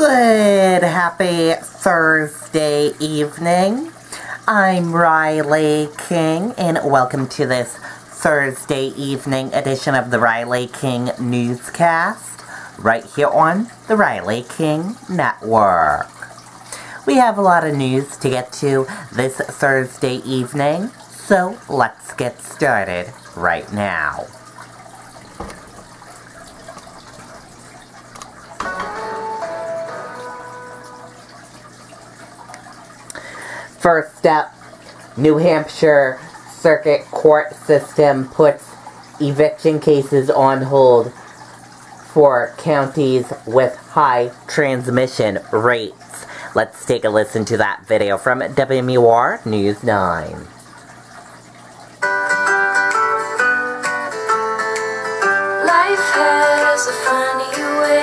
Good, happy Thursday evening. I'm Riley King, and welcome to this Thursday evening edition of the Riley King Newscast, right here on the Riley King Network. We have a lot of news to get to this Thursday evening, so let's get started right now. First up, New Hampshire Circuit Court system puts eviction cases on hold for counties with high transmission rates. Let's take a listen to that video from WMUR News 9. Life has a funny way.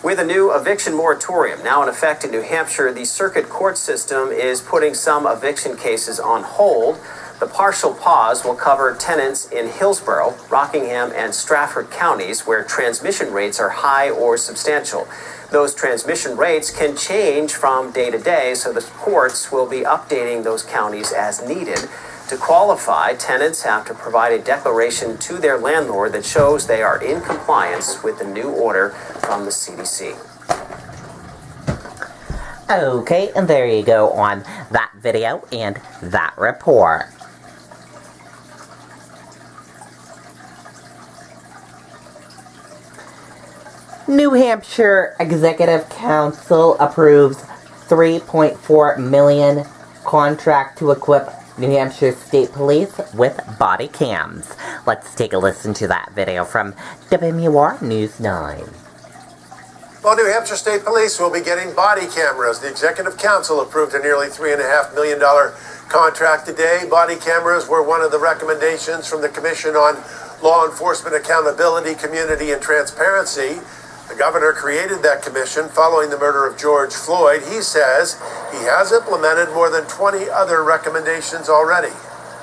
With a new eviction moratorium now in effect in New Hampshire, the circuit court system is putting some eviction cases on hold. The partial pause will cover tenants in Hillsborough, Rockingham, and Strafford counties where transmission rates are high or substantial. Those transmission rates can change from day to day, so the courts will be updating those counties as needed. To qualify, tenants have to provide a declaration to their landlord that shows they are in compliance with the new order from the CDC. Okay, and there you go on that video and that report. New Hampshire Executive Council approves $3.4 million contract to equip New Hampshire State Police with body cams. Let's take a listen to that video from WMUR News 9. Well, New Hampshire State Police will be getting body cameras. The Executive Council approved a nearly $3.5 million contract today. Body cameras were one of the recommendations from the Commission on Law Enforcement Accountability, Community, and Transparency. The governor created that commission following the murder of George Floyd. He says he has implemented more than 20 other recommendations already.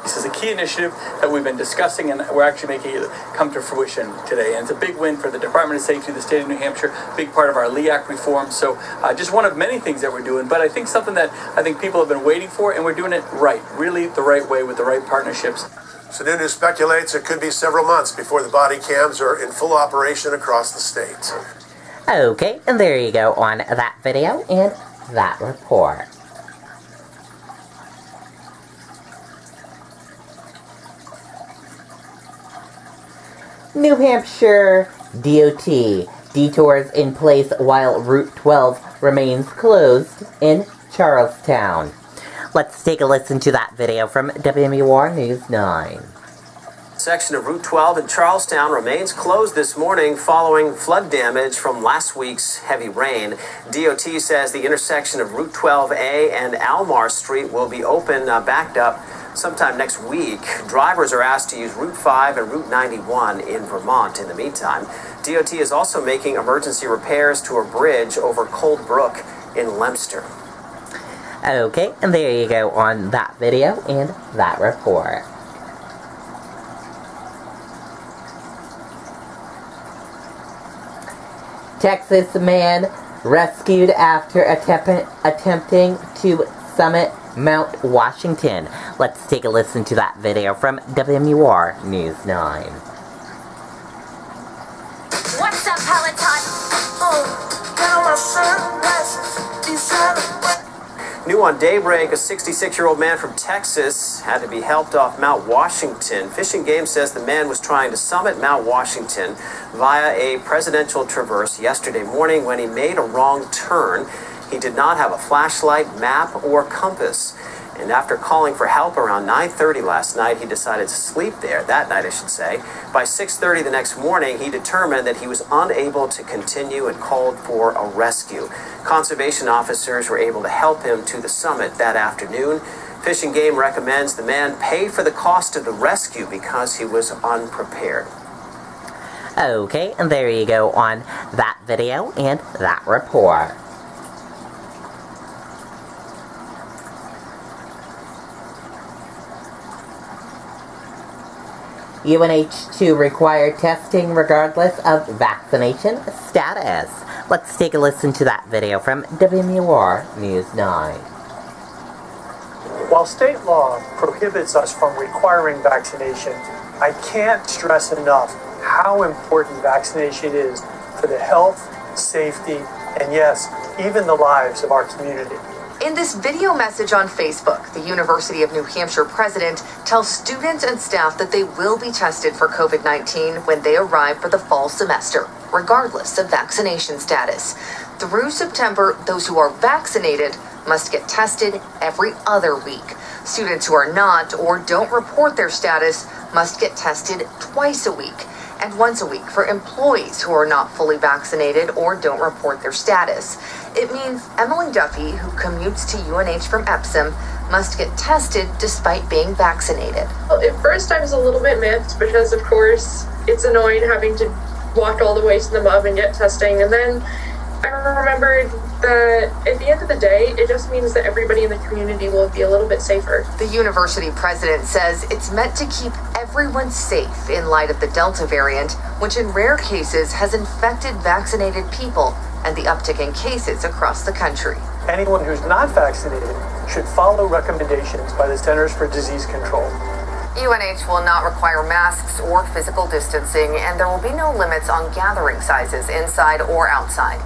This is a key initiative that we've been discussing, and we're actually making it come to fruition today. And it's a big win for the Department of Safety, the state of New Hampshire, big part of our Lee Act reform. So just one of many things that we're doing, but I think something that I think people have been waiting for, and we're doing it right, really the right way with the right partnerships. Sununu speculates it could be several months before the body cams are in full operation across the state. Okay, and there you go on that video and that report. New Hampshire DOT detours in place while Route 12 remains closed in Charlestown. Let's take a listen to that video from WMUR News 9. Section of Route 12 in Charlestown remains closed this morning following flood damage from last week's heavy rain. DOT says the intersection of Route 12A and Almar Street will be open, backed up sometime next week. Drivers are asked to use Route 5 and Route 91 in Vermont in the meantime. DOT is also making emergency repairs to a bridge over Cold Brook in Leominster. Okay, and there you go on that video and that report. Texas man rescued after attempting to summit Mount Washington. Let's take a listen to that video from WMUR News 9. What's up, Peloton? Get on my sunglasses, these celebrate. New on Daybreak, a 66-year-old man from Texas had to be helped off Mount Washington. Fish and Game says the man was trying to summit Mount Washington via a presidential traverse yesterday morning when he made a wrong turn. He did not have a flashlight, map, or compass. And after calling for help around 9:30 last night, he decided to sleep there, that night I should say. By 6:30 the next morning, he determined that he was unable to continue and called for a rescue. Conservation officers were able to help him to the summit that afternoon. Fish and Game recommends the man pay for the cost of the rescue because he was unprepared. Okay, and there you go on that video and that report. UNH to require testing regardless of vaccination status. Let's take a listen to that video from WMUR News 9. While state law prohibits us from requiring vaccination, I can't stress enough how important vaccination is for the health, safety, and yes, even the lives of our community. In this video message on Facebook, the University of New Hampshire president tells students and staff that they will be tested for COVID-19 when they arrive for the fall semester, regardless of vaccination status. Through September, those who are vaccinated must get tested every other week. Students who are not or don't report their status must get tested twice a week, and once a week for employees who are not fully vaccinated or don't report their status. It means Emily Duffy, who commutes to UNH from Epsom, must get tested despite being vaccinated. Well, at first I was a little bit miffed because, of course, it's annoying having to walk all the way to the MUB and get testing. And then I remembered that at the end of the day, it just means that everybody in the community will be a little bit safer. The university president says it's meant to keep everyone safe in light of the Delta variant, which in rare cases has infected vaccinated people and the uptick in cases across the country. Anyone who's not vaccinated should follow recommendations by the Centers for Disease Control. UNH will not require masks or physical distancing, and there will be no limits on gathering sizes inside or outside.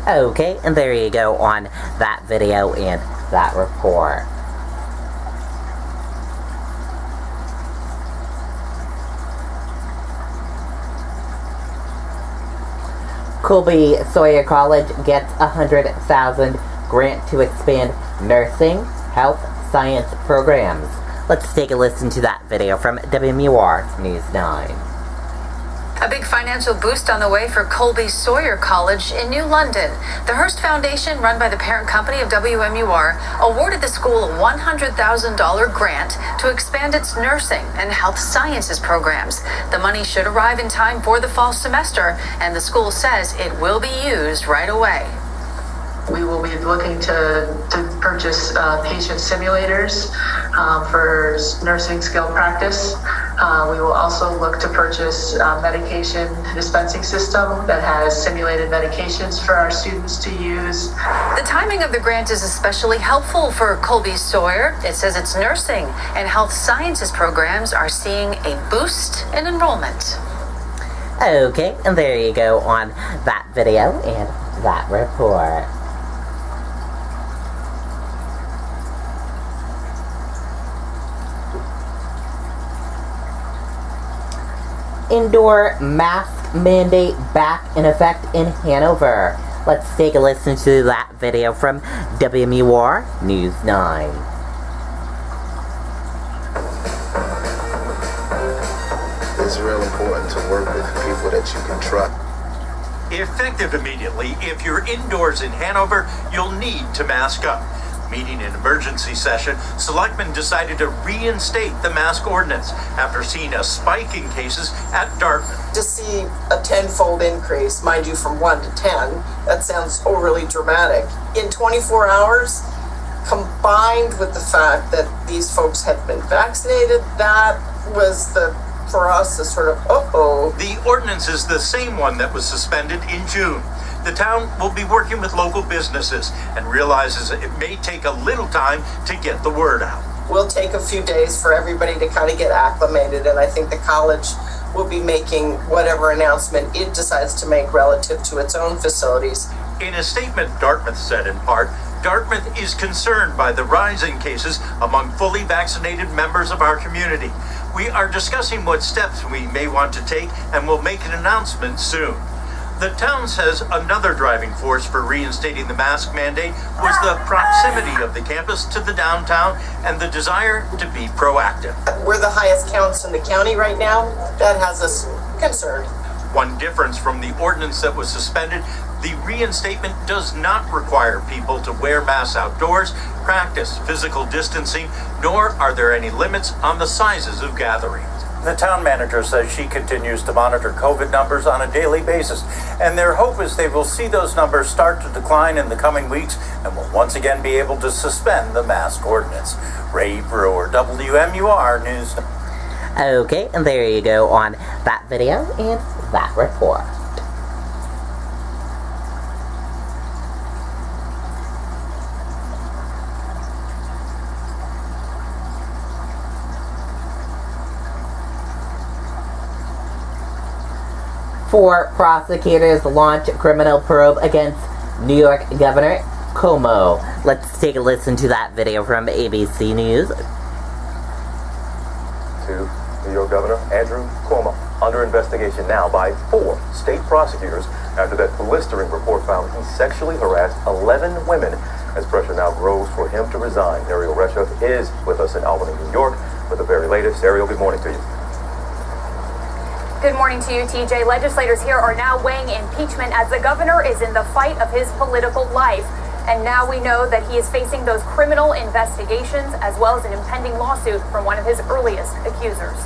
Okay, and there you go on that video and that report. Colby Sawyer College gets a $100,000 grant to expand nursing, health, science programs. Let's take a listen to that video from WMUR News 9. A big financial boost on the way for Colby Sawyer College in New London. The Hearst Foundation, run by the parent company of WMUR, awarded the school a $100,000 grant to expand its nursing and health sciences programs. The money should arrive in time for the fall semester, and the school says it will be used right away. We will be looking to purchase patient simulators for nursing skill practice. We will also look to purchase a medication dispensing system that has simulated medications for our students to use. The timing of the grant is especially helpful for Colby Sawyer. It says its nursing and health sciences programs are seeing a boost in enrollment. Okay, and there you go on that video and that report. Indoor mask mandate back in effect in Hanover. Let's take a listen to that video from WMUR News 9. It's real important to work with people that you can trust. Effective immediately, if you're indoors in Hanover, you'll need to mask up. Meeting an emergency session, selectmen decided to reinstate the mask ordinance after seeing a spike in cases at Dartmouth. To see a tenfold increase, mind you, from 1 to 10, that sounds overly dramatic. In 24 hours, combined with the fact that these folks had been vaccinated, that was for us, the sort of, uh-oh. The ordinance is the same one that was suspended in June. The town will be working with local businesses and realizes it may take a little time to get the word out. We'll take a few days for everybody to kind of get acclimated, and I think the college will be making whatever announcement it decides to make relative to its own facilities. In a statement, Dartmouth said in part, Dartmouth is concerned by the rise in cases among fully vaccinated members of our community. We are discussing what steps we may want to take and will make an announcement soon. The town says another driving force for reinstating the mask mandate was the proximity of the campus to the downtown and the desire to be proactive. We're the highest counts in the county right now. That has us concerned. One difference from the ordinance that was suspended, the reinstatement does not require people to wear masks outdoors, practice physical distancing, nor are there any limits on the sizes of gatherings. The town manager says she continues to monitor COVID numbers on a daily basis, and their hope is they will see those numbers start to decline in the coming weeks and will once again be able to suspend the mask ordinance. Ray Brewer, WMUR News. Okay, and there you go on that video and that report. 4 prosecutors launch criminal probe against New York Governor Cuomo. Let's take a listen to that video from ABC News. To New York Governor Andrew Cuomo, under investigation now by 4 state prosecutors after that blistering report found he sexually harassed 11 women, as pressure now grows for him to resign. Ariel Reshef is with us in Albany, New York, with the very latest. Ariel, good morning to you. Good morning to you, TJ. Legislators here are now weighing impeachment as the governor is in the fight of his political life. And now we know that he is facing those criminal investigations as well as an impending lawsuit from one of his earliest accusers.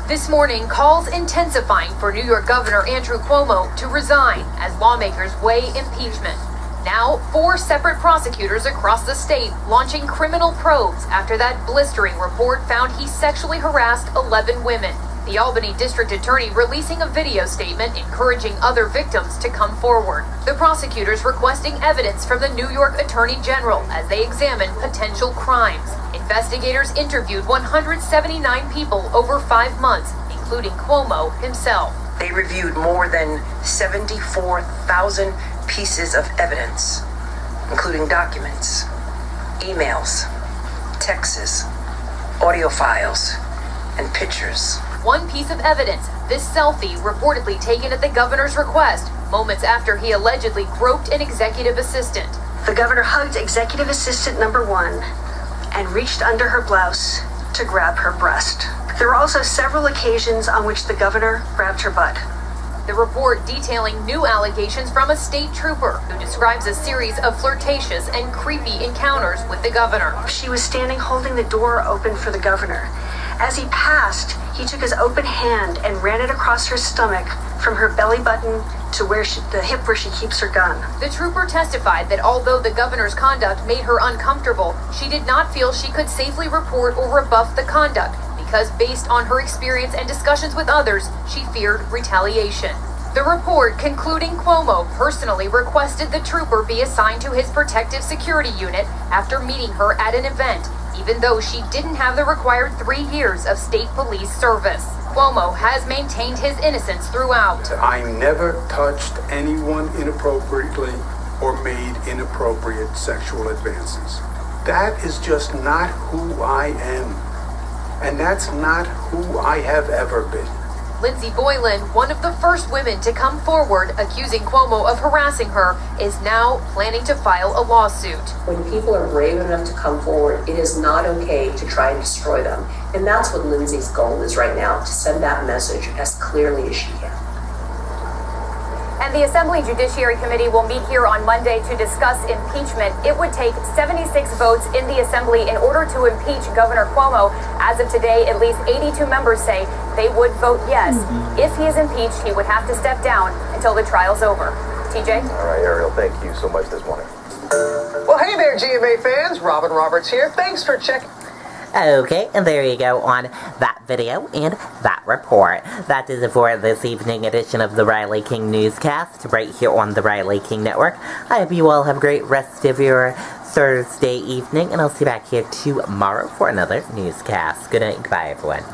This morning, calls intensifying for New York Governor Andrew Cuomo to resign as lawmakers weigh impeachment. Now, 4 separate prosecutors across the state launching criminal probes after that blistering report found he sexually harassed 11 women. The Albany District Attorney releasing a video statement encouraging other victims to come forward. The prosecutors requesting evidence from the New York Attorney General as they examine potential crimes. Investigators interviewed 179 people over 5 months, including Cuomo himself. They reviewed more than 74,000 pieces of evidence, including documents, emails, texts, audio files, and pictures. One piece of evidence, this selfie reportedly taken at the governor's request, moments after he allegedly groped an executive assistant. The governor hugged executive assistant number 1 and reached under her blouse to grab her breast. There were also several occasions on which the governor grabbed her butt. The report detailing new allegations from a state trooper who describes a series of flirtatious and creepy encounters with the governor. She was standing holding the door open for the governor. As he passed, he took his open hand and ran it across her stomach from her belly button to the hip where she keeps her gun. The trooper testified that although the governor's conduct made her uncomfortable, she did not feel she could safely report or rebuff the conduct because based on her experience and discussions with others, she feared retaliation. The report concluding Cuomo personally requested the trooper be assigned to his protective security unit after meeting her at an event, even though she didn't have the required 3 years of state police service. Cuomo has maintained his innocence throughout. I never touched anyone inappropriately or made inappropriate sexual advances. That is just not who I am. And that's not who I have ever been. Lindsay Boylan, one of the first women to come forward accusing Cuomo of harassing her, is now planning to file a lawsuit. When people are brave enough to come forward, it is not okay to try and destroy them. And that's what Lindsay's goal is right now, to send that message as clearly as she can. And the Assembly Judiciary Committee will meet here on Monday to discuss impeachment. It would take 76 votes in the Assembly in order to impeach Governor Cuomo. As of today, at least 82 members say they would vote yes. If he is impeached, he would have to step down until the trial's over. TJ? All right, Ariel, thank you so much this morning. Well, hey there, GMA fans. Robin Roberts here. Thanks for checking. Okay, and there you go on that video and that report. That is it for this evening edition of the Riley King Newscast, right here on the Riley King Network. I hope you all have a great rest of your Thursday evening, and I'll see you back here tomorrow for another newscast. Good night, goodbye, everyone.